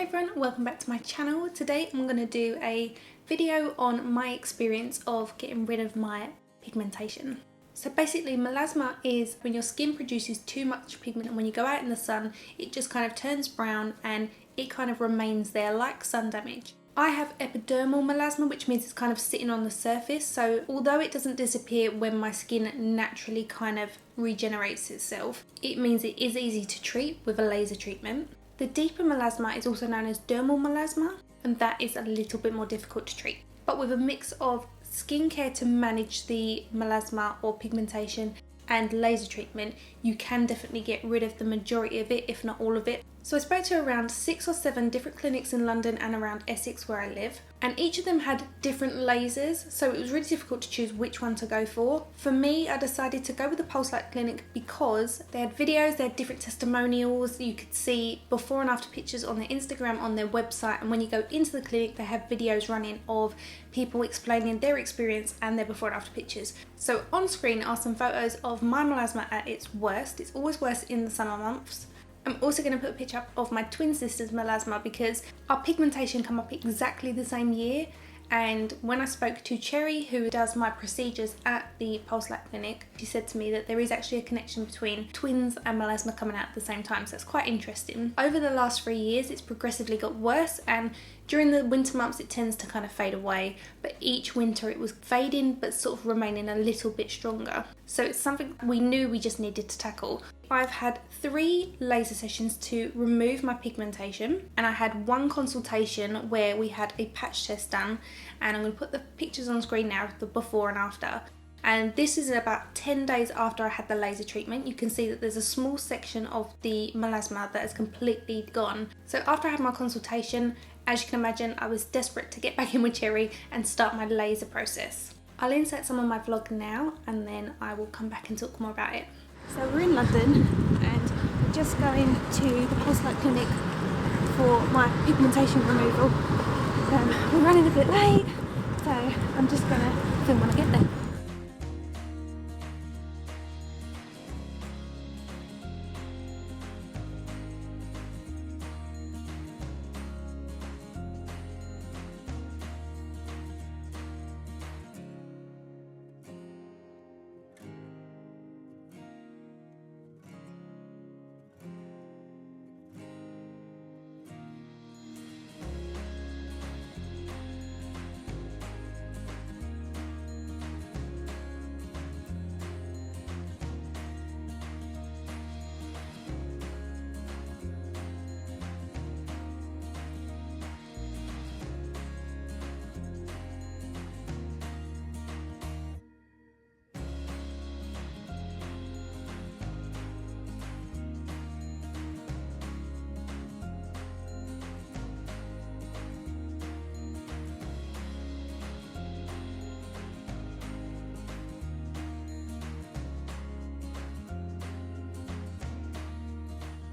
Hey everyone, welcome back to my channel. Today I'm going to do a video on my experience of getting rid of my pigmentation. So basically melasma is when your skin produces too much pigment and when you go out in the sun it just kind of turns brown and it kind of remains there like sun damage. I have epidermal melasma, which means it's kind of sitting on the surface, so although it doesn't disappear when my skin naturally kind of regenerates itself, it means it is easy to treat with a laser treatment. The deeper melasma is also known as dermal melasma, and that is a little bit more difficult to treat. But with a mix of skincare to manage the melasma or pigmentation and laser treatment, you can definitely get rid of the majority of it, if not all of it. So I spoke to around 6 or 7 different clinics in London and around Essex where I live, and each of them had different lasers, so it was really difficult to choose which one to go for. For me, I decided to go with the Pulse Light Clinic because they had videos, they had different testimonials, you could see before and after pictures on their Instagram, on their website, and when you go into the clinic they have videos running of people explaining their experience and their before and after pictures. So on screen are some photos of my melasma at its worst. It's always worse in the summer months. I'm also going to put a picture up of my twin sister's melasma because our pigmentation come up exactly the same year, and when I spoke to Cherry, who does my procedures at the Pulse Light Clinic, she said to me that there is actually a connection between twins and melasma coming out at the same time, so it's quite interesting. Over the last 3 years it's progressively got worse, and during the winter months it tends to kind of fade away, but each winter it was fading but sort of remaining a little bit stronger. So it's something we knew we just needed to tackle. I've had 3 laser sessions to remove my pigmentation, and I had 1 consultation where we had a patch test done, and I'm going to put the pictures on screen now of the before and after. And this is about 10 days after I had the laser treatment. You can see that there's a small section of the melasma that is completely gone. So after I had my consultation, as you can imagine, I was desperate to get back in with Cherry and start my laser process. I'll insert some of my vlog now and then I will come back and talk more about it. So we're in London and we're just going to the Pulse Light Clinic for my pigmentation removal. We're running a bit late, so I'm just going to film when I get there.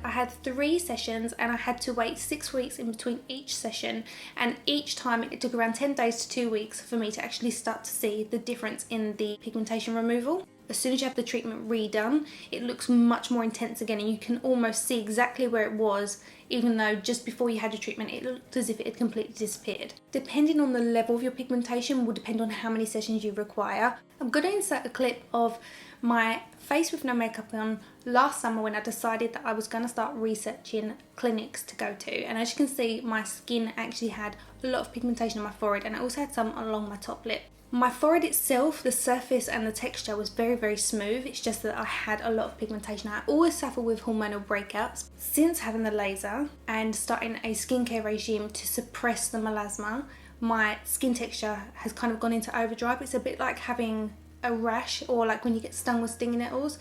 I had 3 sessions and I had to wait 6 weeks in between each session, and each time it took around 10 days to 2 weeks for me to actually start to see the difference in the pigmentation removal. As soon as you have the treatment redone, it looks much more intense again, and you can almost see exactly where it was, even though just before you had your treatment it looked as if it had completely disappeared. Depending on the level of your pigmentation will depend on how many sessions you require. I'm going to insert a clip of my face with no makeup on last summer when I decided that I was going to start researching clinics to go to, and as you can see my skin actually had a lot of pigmentation on my forehead, and I also had some along my top lip. My forehead itself, the surface and the texture was very smooth. It's just that I had a lot of pigmentation. I always suffer with hormonal breakouts. Since having the laser and starting a skincare regime to suppress the melasma, my skin texture has kind of gone into overdrive. It's a bit like having a rash, or like when you get stung with stinging nettles.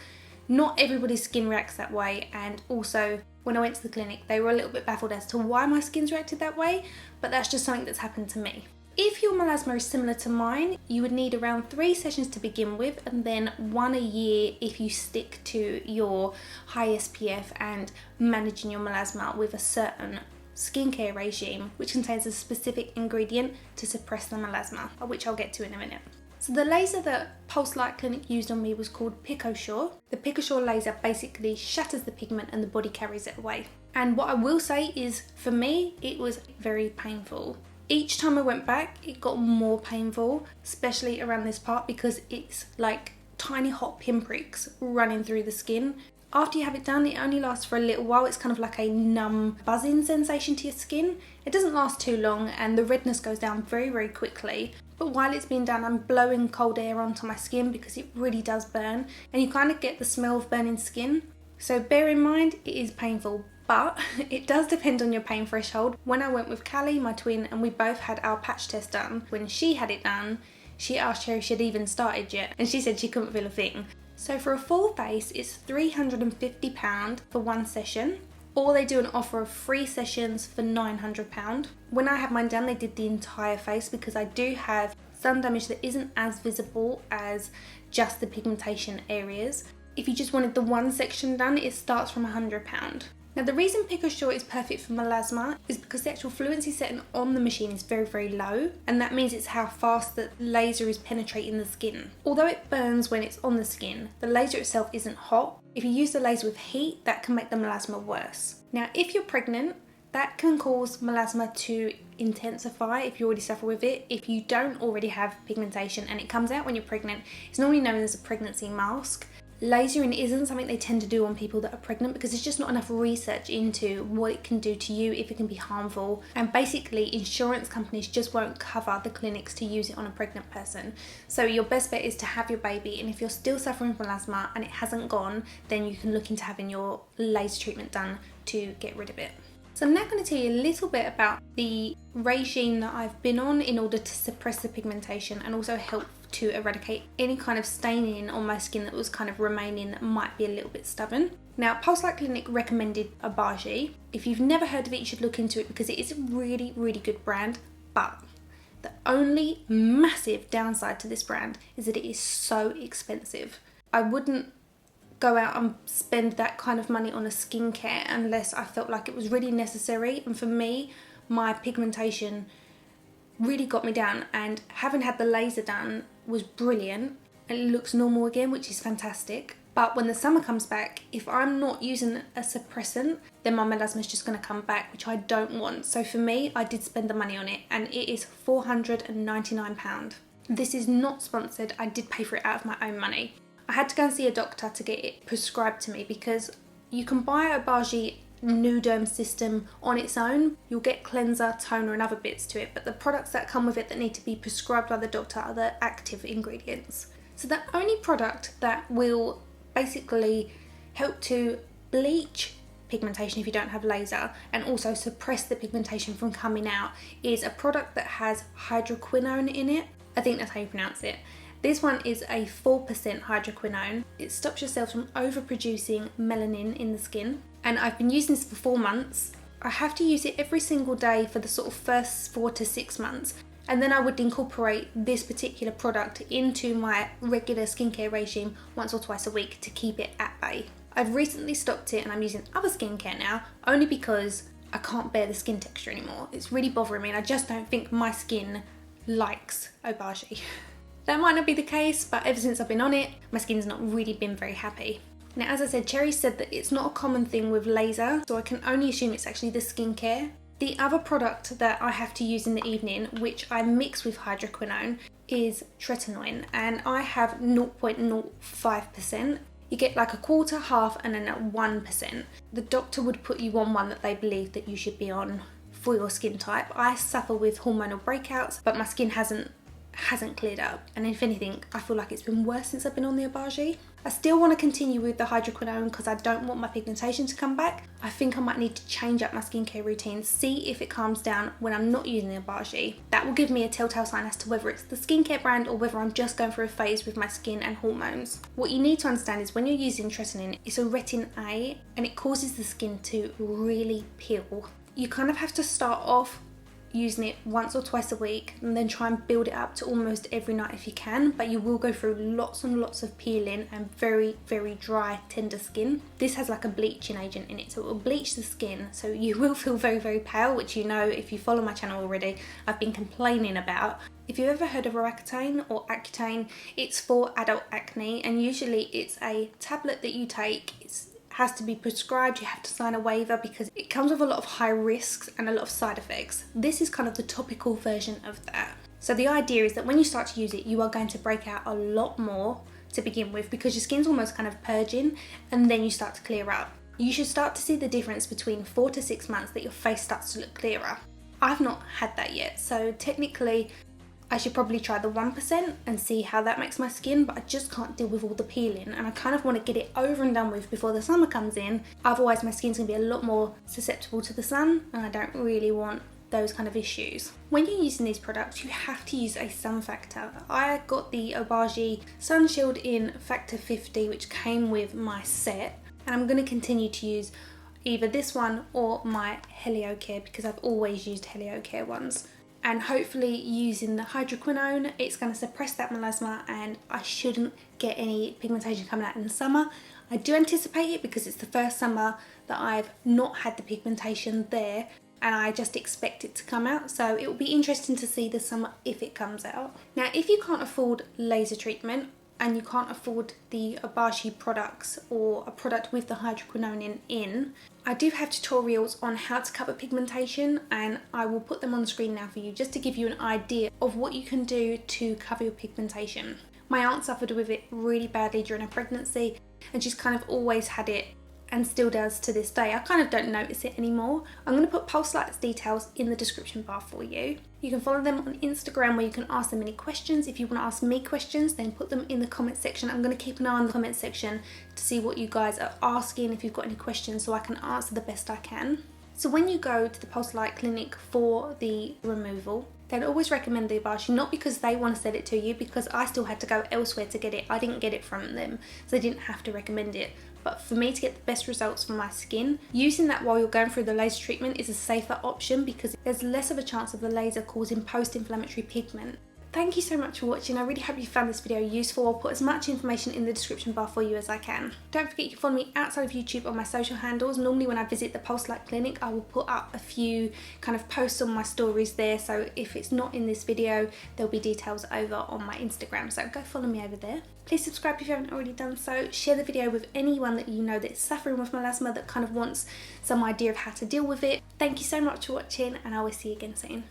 Not everybody's skin reacts that way, and also when I went to the clinic they were a little bit baffled as to why my skin's reacted that way, but that's just something that's happened to me. If your melasma is similar to mine, you would need around 3 sessions to begin with, and then 1 a year if you stick to your high SPF and managing your melasma with a certain skincare regime which contains a specific ingredient to suppress the melasma, which I'll get to in a minute. So the laser that Pulse Light Clinic used on me was called PicoSure. The PicoSure laser basically shatters the pigment and the body carries it away. And what I will say is, for me, it was very painful. Each time I went back, it got more painful, especially around this part because it's like tiny hot pinpricks running through the skin. After you have it done, it only lasts for a little while. It's kind of like a numb, buzzing sensation to your skin. It doesn't last too long and the redness goes down very, very quickly. But while it's being done, I'm blowing cold air onto my skin because it really does burn. And you kind of get the smell of burning skin. So bear in mind, it is painful, but it does depend on your pain threshold. When I went with Callie, my twin, and we both had our patch test done, when she had it done, she asked her if she'd even started yet. And she said she couldn't feel a thing. So for a full face, it's £350 for one session, or they do an offer of 3 sessions for £900. When I had mine done, they did the entire face because I do have sun damage that isn't as visible as just the pigmentation areas. If you just wanted the one section done, it starts from £100. Now the reason PicoSure is perfect for melasma is because the actual fluency setting on the machine is very, very low, and that means it's how fast the laser is penetrating the skin. Although it burns when it's on the skin, the laser itself isn't hot. If you use the laser with heat, that can make the melasma worse. Now if you're pregnant, that can cause melasma to intensify if you already suffer with it. If you don't already have pigmentation and it comes out when you're pregnant, it's normally known as a pregnancy mask. Lasering isn't something they tend to do on people that are pregnant because there's just not enough research into what it can do to you, if it can be harmful, and basically insurance companies just won't cover the clinics to use it on a pregnant person. So your best bet is to have your baby, and if you're still suffering from melasma and it hasn't gone, then you can look into having your laser treatment done to get rid of it. So I'm now going to tell you a little bit about the regime that I've been on in order to suppress the pigmentation and also help to eradicate any kind of staining on my skin that was kind of remaining that might be a little bit stubborn. Now, Pulse Light Clinic recommended Obagi. If you've never heard of it, you should look into it because it is a really, really good brand. But the only massive downside to this brand is that it is so expensive. I wouldn't go out and spend that kind of money on a skincare unless I felt like it was really necessary. And for me, my pigmentation really got me down, and having had the laser done was brilliant. It looks normal again, which is fantastic. But when the summer comes back, if I'm not using a suppressant, then my melasma is just going to come back, which I don't want. So for me, I did spend the money on it, and it is £499. This is not sponsored. I did pay for it out of my own money. I had to go and see a doctor to get it prescribed to me because you can buy Obagi Nuderm system on its own. You'll get cleanser, toner and other bits to it, but the products that come with it that need to be prescribed by the doctor are the active ingredients. So the only product that will basically help to bleach pigmentation if you don't have laser and also suppress the pigmentation from coming out is a product that has hydroquinone in it. I think that's how you pronounce it. This one is a 4% hydroquinone. It stops your cells from overproducing melanin in the skin. And I've been using this for 4 months. I have to use it every single day for the sort of first 4 to 6 months. And then I would incorporate this particular product into my regular skincare regime once or twice a week to keep it at bay. I've recently stopped it and I'm using other skincare now, only because I can't bear the skin texture anymore. It's really bothering me and I just don't think my skin likes Obagi. That might not be the case, but ever since I've been on it, my skin's not really been very happy. Now, as I said, Cherry said that it's not a common thing with laser, so I can only assume it's actually the skincare. The other product that I have to use in the evening, which I mix with hydroquinone, is tretinoin, and I have 0.05%. You get like a quarter, half, and then at 1%. The doctor would put you on one that they believe that you should be on for your skin type. I suffer with hormonal breakouts, but my skin hasn't cleared up, and if anything I feel like it's been worse since I've been on the Obagi. I still want to continue with the hydroquinone because I don't want my pigmentation to come back. I think I might need to change up my skincare routine, see if it calms down when I'm not using the Obagi. That will give me a telltale sign as to whether it's the skincare brand or whether I'm just going through a phase with my skin and hormones. What you need to understand is when you're using tretinoin, it's a retin A and it causes the skin to really peel. You kind of have to start off using it once or twice a week, and then try and build it up to almost every night if you can, but you will go through lots and lots of peeling and very, very dry, tender skin. This has like a bleaching agent in it, so it will bleach the skin, so you will feel very, very pale, which, you know, if you follow my channel already, I've been complaining about. If you've ever heard of Roaccutane or Accutane, it's for adult acne, and usually it's a tablet that you take. It has to be prescribed, you have to sign a waiver because it comes with a lot of high risks and a lot of side effects. This is kind of the topical version of that. So the idea is that when you start to use it, you are going to break out a lot more to begin with, because your skin's almost kind of purging, and then you start to clear up. You should start to see the difference between 4 to 6 months that your face starts to look clearer. I've not had that yet, so technically I should probably try the 1% and see how that makes my skin, but I just can't deal with all the peeling, and I kind of want to get it over and done with before the summer comes in. Otherwise my skin's going to be a lot more susceptible to the sun, and I don't really want those kind of issues. When you're using these products, you have to use a sun factor. I got the Obagi Sun Shield in Factor 50, which came with my set, and I'm going to continue to use either this one or my HelioCare because I've always used HelioCare ones. And hopefully using the hydroquinone, it's going to suppress that melasma and I shouldn't get any pigmentation coming out in the summer. I do anticipate it because it's the first summer that I've not had the pigmentation there, and I just expect it to come out, so it will be interesting to see this summer if it comes out. Now, if you can't afford laser treatment and you can't afford the Obagi products or a product with the hydroquinone in, I do have tutorials on how to cover pigmentation, and I will put them on the screen now for you just to give you an idea of what you can do to cover your pigmentation. My aunt suffered with it really badly during her pregnancy, and she's kind of always had it and still does to this day. I kind of don't notice it anymore. I'm going to put Pulse Light's details in the description bar for you. You can follow them on Instagram where you can ask them any questions. If you want to ask me questions, then put them in the comment section. I'm going to keep an eye on the comment section to see what you guys are asking, if you've got any questions, so I can answer the best I can. So when you go to the Pulse Light clinic for the removal, they'd always recommend the Obagi, not because they want to sell it to you, because I still had to go elsewhere to get it. I didn't get it from them, so they didn't have to recommend it. But for me to get the best results for my skin, using that while you're going through the laser treatment is a safer option because there's less of a chance of the laser causing post-inflammatory pigment. Thank you so much for watching. I really hope you found this video useful. I'll put as much information in the description bar for you as I can. Don't forget you can follow me outside of YouTube on my social handles. Normally when I visit the Pulse Light clinic, I will put up a few kind of posts on my stories there. So if it's not in this video, there'll be details over on my Instagram. So go follow me over there. Please subscribe if you haven't already done so. Share the video with anyone that you know that's suffering with melasma, that kind of wants some idea of how to deal with it. Thank you so much for watching, and I will see you again soon.